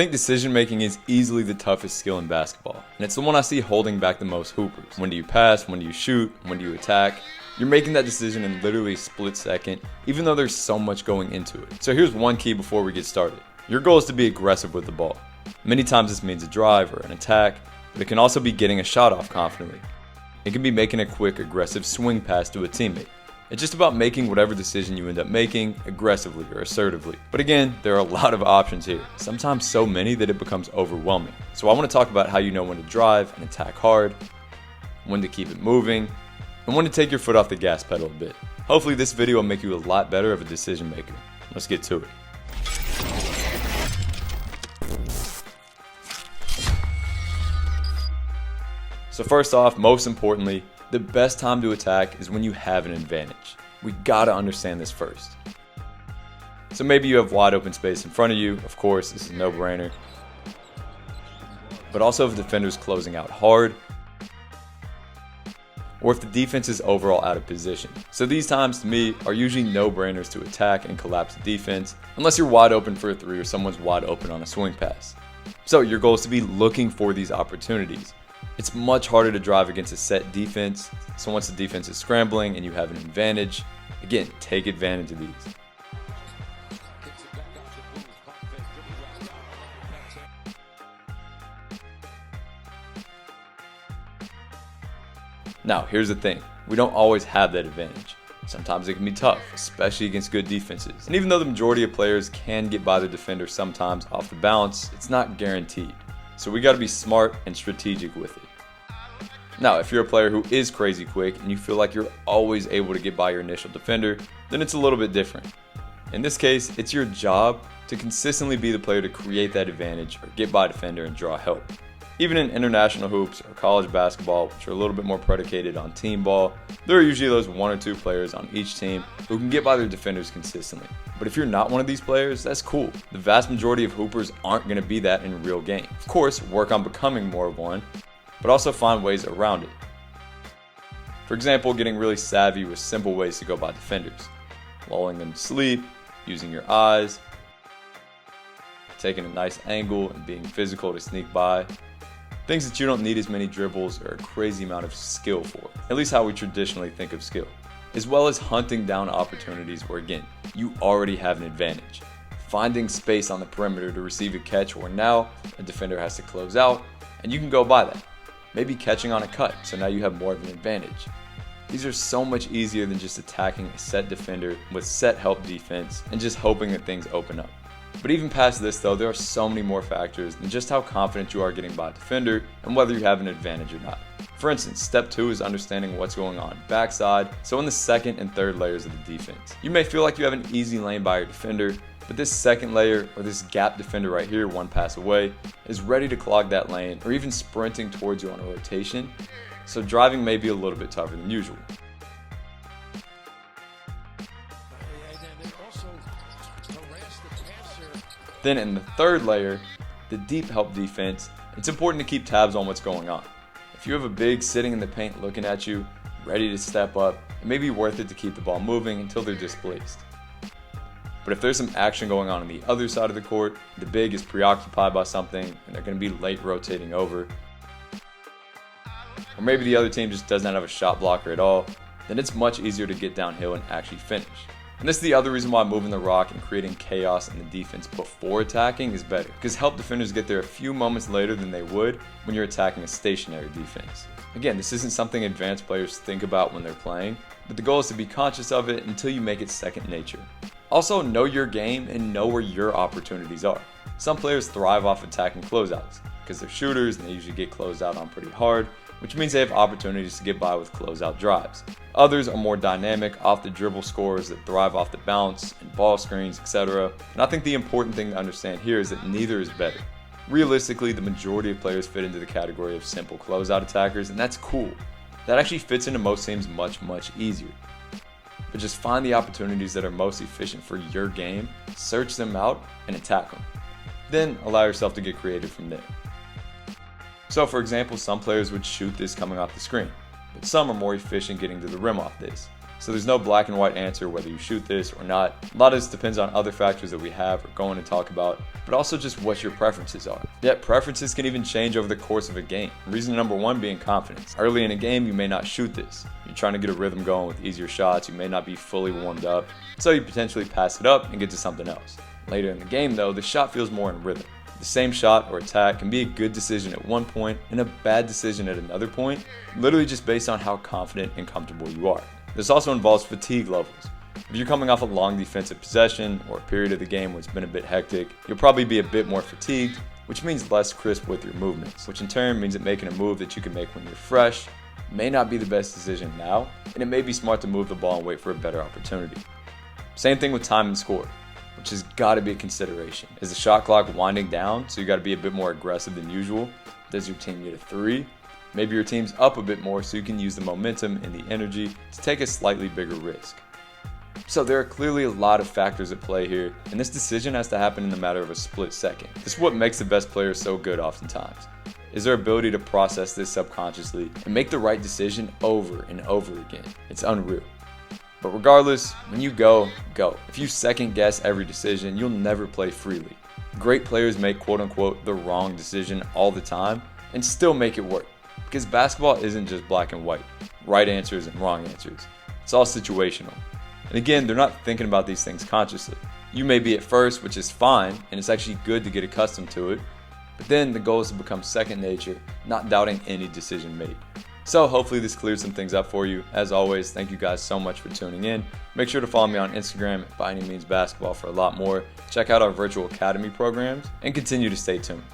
think decision making is easily the toughest skill in basketball, and it's the one I see holding back the most hoopers. When do you pass? When do you shoot? When do you attack? You're making that decision in literally a split second, even though there's so much going into it. So here's one key before we get started. Your goal is to be aggressive with the ball. Many times this means a drive or an attack, but it can also be getting a shot off confidently. It can be making a quick, aggressive swing pass to a teammate. It's just about making whatever decision you end up making aggressively or assertively. But again, there are a lot of options here, sometimes so many that it becomes overwhelming. So I want to talk about how you know when to drive and attack hard, when to keep it moving, and when to take your foot off the gas pedal a bit. Hopefully this video will make you a lot better of a decision maker. Let's get to it. So first off, most importantly, the best time to attack is when you have an advantage. We gotta understand this first. So maybe you have wide open space in front of you. Of course, this is a no-brainer. But also if the defender's closing out hard, or if the defense is overall out of position. So these times to me are usually no-brainers to attack and collapse the defense, unless you're wide open for a three or someone's wide open on a swing pass. So your goal is to be looking for these opportunities. It's much harder to drive against a set defense, so once the defense is scrambling and you have an advantage, again, take advantage of these. Now, here's the thing. We don't always have that advantage. Sometimes it can be tough, especially against good defenses. And even though the majority of players can get by their defender sometimes off the bounce, it's not guaranteed. So we got to be smart and strategic with it. Now, if you're a player who is crazy quick and you feel like you're always able to get by your initial defender, then it's a little bit different. In this case, it's your job to consistently be the player to create that advantage or get by a defender and draw help. Even in international hoops or college basketball, which are a little bit more predicated on team ball, there are usually those one or two players on each team who can get by their defenders consistently. But if you're not one of these players, that's cool. The vast majority of hoopers aren't going to be that in real game. Of course, work on becoming more of one, but also find ways around it. For example, getting really savvy with simple ways to go by defenders. Lulling them to sleep, using your eyes, taking a nice angle and being physical to sneak by. Things that you don't need as many dribbles or a crazy amount of skill for, at least how we traditionally think of skill. As well as hunting down opportunities where, again, you already have an advantage. Finding space on the perimeter to receive a catch where now a defender has to close out and you can go by that. Maybe catching on a cut, so now you have more of an advantage. These are so much easier than just attacking a set defender with set help defense and just hoping that things open up. But even past this though, there are so many more factors than just how confident you are getting by a defender and whether you have an advantage or not. For instance, step 2 is understanding what's going on backside, so in the second and third layers of the defense. You may feel like you have an easy lane by your defender, but this second layer, or this gap defender right here, one pass away, is ready to clog that lane or even sprinting towards you on a rotation, so driving may be a little bit tougher than usual. Then in the third layer, the deep help defense, it's important to keep tabs on what's going on. If you have a big sitting in the paint looking at you, ready to step up, it may be worth it to keep the ball moving until they're displaced. But if there's some action going on the other side of the court, the big is preoccupied by something and they're going to be late rotating over, or maybe the other team just does not have a shot blocker at all, then it's much easier to get downhill and actually finish. And this is the other reason why moving the rock and creating chaos in the defense before attacking is better, because help defenders get there a few moments later than they would when you're attacking a stationary defense. Again, this isn't something advanced players think about when they're playing, but the goal is to be conscious of it until you make it second nature. Also, know your game and know where your opportunities are. Some players thrive off attacking closeouts because they're shooters and they usually get closed out on pretty hard, which means they have opportunities to get by with closeout drives. Others are more dynamic off the dribble scorers that thrive off the bounce and ball screens, etc. And I think the important thing to understand here is that neither is better. Realistically, the majority of players fit into the category of simple closeout attackers, and that's cool. That actually fits into most teams much easier. But just find the opportunities that are most efficient for your game, search them out, and attack them. Then allow yourself to get creative from there. So for example, some players would shoot this coming off the screen, but some are more efficient getting to the rim off this. So there's no black and white answer whether you shoot this or not. A lot of this depends on other factors that we have or going to talk about, but also just what your preferences are. Yet preferences can even change over the course of a game. Reason number one being confidence. Early in a game, you may not shoot this. You're trying to get a rhythm going with easier shots, you may not be fully warmed up, so you potentially pass it up and get to something else. Later in the game though, the shot feels more in rhythm. The same shot or attack can be a good decision at one point and a bad decision at another point, literally just based on how confident and comfortable you are. This also involves fatigue levels. If you're coming off a long defensive possession or a period of the game where it's been a bit hectic, you'll probably be a bit more fatigued, which means less crisp with your movements, which in turn means that making a move that you can make when you're fresh may not be the best decision now, and it may be smart to move the ball and wait for a better opportunity. Same thing with time and score, which has got to be a consideration. Is the shot clock winding down, so you got to be a bit more aggressive than usual? Does your team need a 3? Maybe your team's up a bit more so you can use the momentum and the energy to take a slightly bigger risk. So there are clearly a lot of factors at play here, and this decision has to happen in the matter of a split second. This is what makes the best players so good oftentimes, is their ability to process this subconsciously and make the right decision over and over again. It's unreal. But regardless, when you go. If you second guess every decision, you'll never play freely. Great players make quote unquote the wrong decision all the time and still make it work. Because basketball isn't just black and white, right answers and wrong answers. It's all situational. And again, they're not thinking about these things consciously. You may be at first, which is fine, and it's actually good to get accustomed to it. But then the goal is to become second nature, not doubting any decision made. So hopefully this cleared some things up for you. As always, thank you guys so much for tuning in. Make sure to follow me on Instagram at ByAnyMeansBasketball for a lot more. Check out our virtual academy programs and continue to stay tuned.